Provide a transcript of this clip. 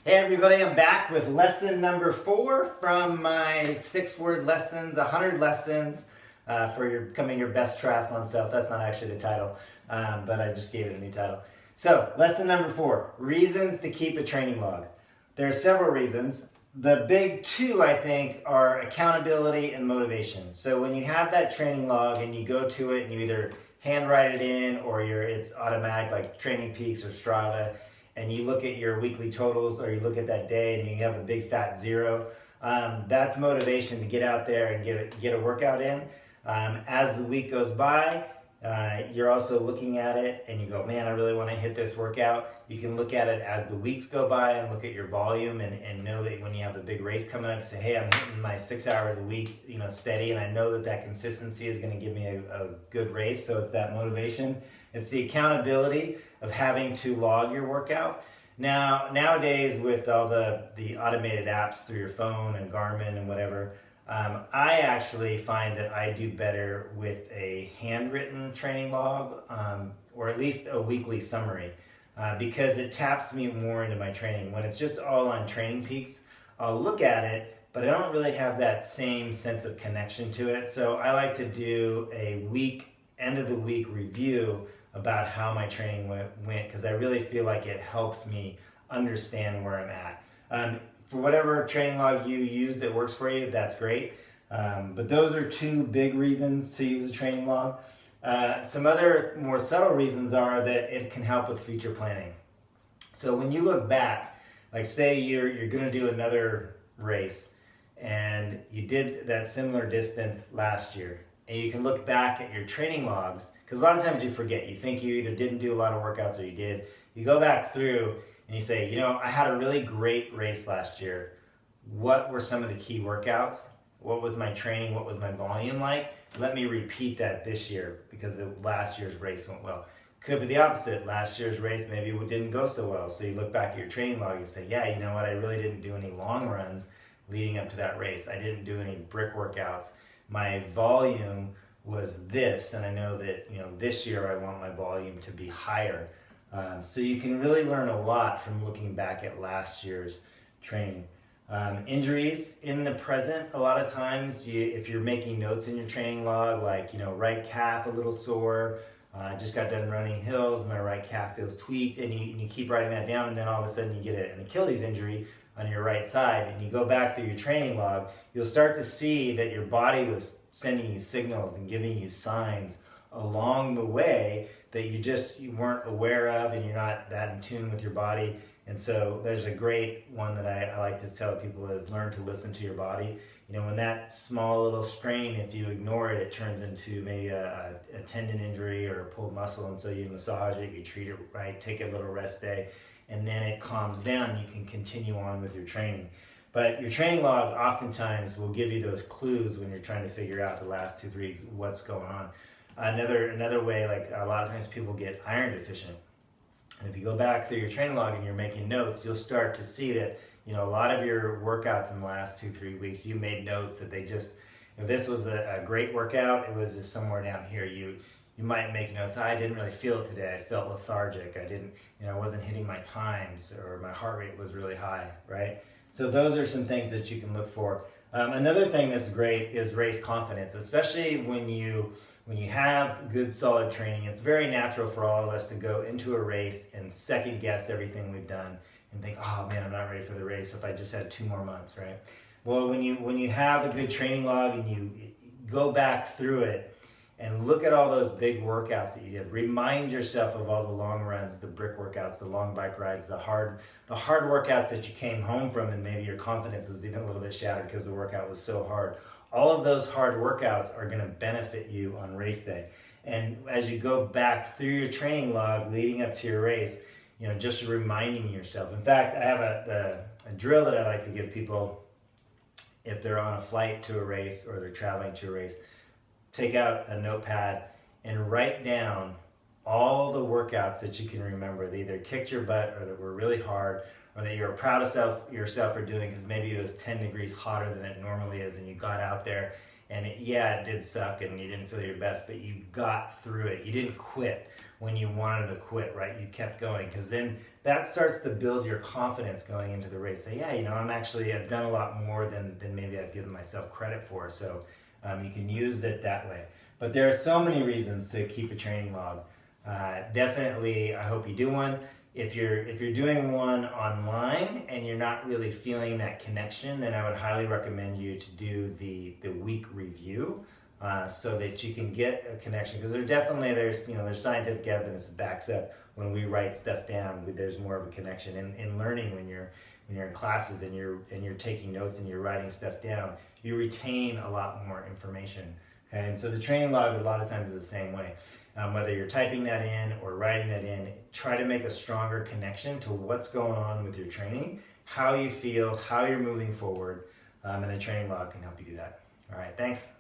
Hey everybody, I'm back with lesson number 4 from my 6-word lessons, 100 lessons for becoming your best triathlon self. That's not actually the title, but I just gave it a new title. So, lesson number 4, reasons to keep a training log. There are several reasons. The big two, I think, are accountability and motivation. So when you have that training log and you go to it and you either handwrite it in or it's automatic like Training Peaks or Strava, and you look at your weekly totals or you look at that day and you have a big fat 0, that's motivation to get out there and get a workout in. As the week goes by, you're also looking at it and you go, man, I really want to hit this workout. You can look at it as the weeks go by and look at your volume and know that when you have a big race coming up, say, hey, I'm hitting my 6 hours a week, steady, and I know that consistency is going to give me a good race. So it's that motivation. It's the accountability of having to log your workout. Nowadays, with all the automated apps through your phone and Garmin and whatever, I actually find that I do better with a handwritten training log, or at least a weekly summary, because it taps me more into my training. When it's just all on Training Peaks, I'll look at it, but I don't really have that same sense of connection to it. So I like to do a end of the week review about how my training went, because I really feel like it helps me understand where I'm at. For whatever training log you use that works for you, that's great. But those are two big reasons to use a training log. Some other more subtle reasons are that it can help with future planning. So when you look back, like say you're going to do another race and you did that similar distance last year, and you can look back at your training logs, because a lot of times you forget. You think you either didn't do a lot of workouts or you did. You go back through and you say, I had a really great race last year. What were some of the key workouts? What was my training? What was my volume like? Let me repeat that this year because the last year's race went well. Could be the opposite. Last year's race maybe it didn't go so well. So you look back at your training log and say, yeah, you know what? I really didn't do any long runs leading up to that race. I didn't do any brick workouts. My volume was this, and I know that this year I want my volume to be higher. So you can really learn a lot from looking back at last year's training. Injuries in the present, a lot of times, if you're making notes in your training log, like right calf a little sore, just got done running hills, my right calf feels tweaked, and you keep writing that down, and then all of a sudden you get an Achilles injury on your right side, and you go back through your training log, you'll start to see that your body was sending you signals and giving you signs along the way that you weren't aware of, and you're not that in tune with your body. And so there's a great one that I like to tell people is learn to listen to your body. When that small little strain, if you ignore it, it turns into maybe a tendon injury or a pulled muscle, and so you massage it, you treat it right, take a little rest day, and then it calms down, you can continue on with your training. But your training log oftentimes will give you those clues when you're trying to figure out the last 2-3 weeks what's going on. Another way, like a lot of times people get iron deficient. And if you go back through your training log and you're making notes, you'll start to see that, a lot of your workouts in the last 2-3 weeks, you made notes that if this was a great workout, it was just somewhere down here. You might make notes, I didn't really feel it today. I felt lethargic. I wasn't hitting my times, or my heart rate was really high, right? So those are some things that you can look for. Another thing that's great is race confidence, especially when you have good solid training. It's very natural for all of us to go into a race and second guess everything we've done and think, oh man, I'm not ready for the race if I just had 2 more months, right? Well, when you have a good training log and you go back through it and look at all those big workouts that you did, remind yourself of all the long runs, the brick workouts, the long bike rides, the hard workouts that you came home from, and maybe your confidence was even a little bit shattered because the workout was so hard. All of those hard workouts are going to benefit you on race day. And as you go back through your training log leading up to your race, just reminding yourself. In fact, I have a drill that I like to give people if they're on a flight to a race or they're traveling to a race. Take out a notepad and write down all the workouts that you can remember that either kicked your butt or that were really hard, or that you're proud of yourself for doing because maybe it was 10 degrees hotter than it normally is, and you got out there and it did suck and you didn't feel your best, but you got through it. You didn't quit when you wanted to quit, right? You kept going, because then that starts to build your confidence going into the race. Say, yeah, I've done a lot more than maybe I've given myself credit for. So you can use it that way. But there are so many reasons to keep a training log. Definitely, I hope you do one. If you're doing one online and you're not really feeling that connection, then I would highly recommend you to do the week review, so that you can get a connection. Because there's scientific evidence that backs up when we write stuff down. There's more of a connection in learning when you're in classes and you're taking notes and you're writing stuff down. You retain a lot more information. Okay? And so the training log a lot of times is the same way. Whether you're typing that in or writing that in, try to make a stronger connection to what's going on with your training, how you feel, how you're moving forward, and a training log can help you do that. All right, thanks.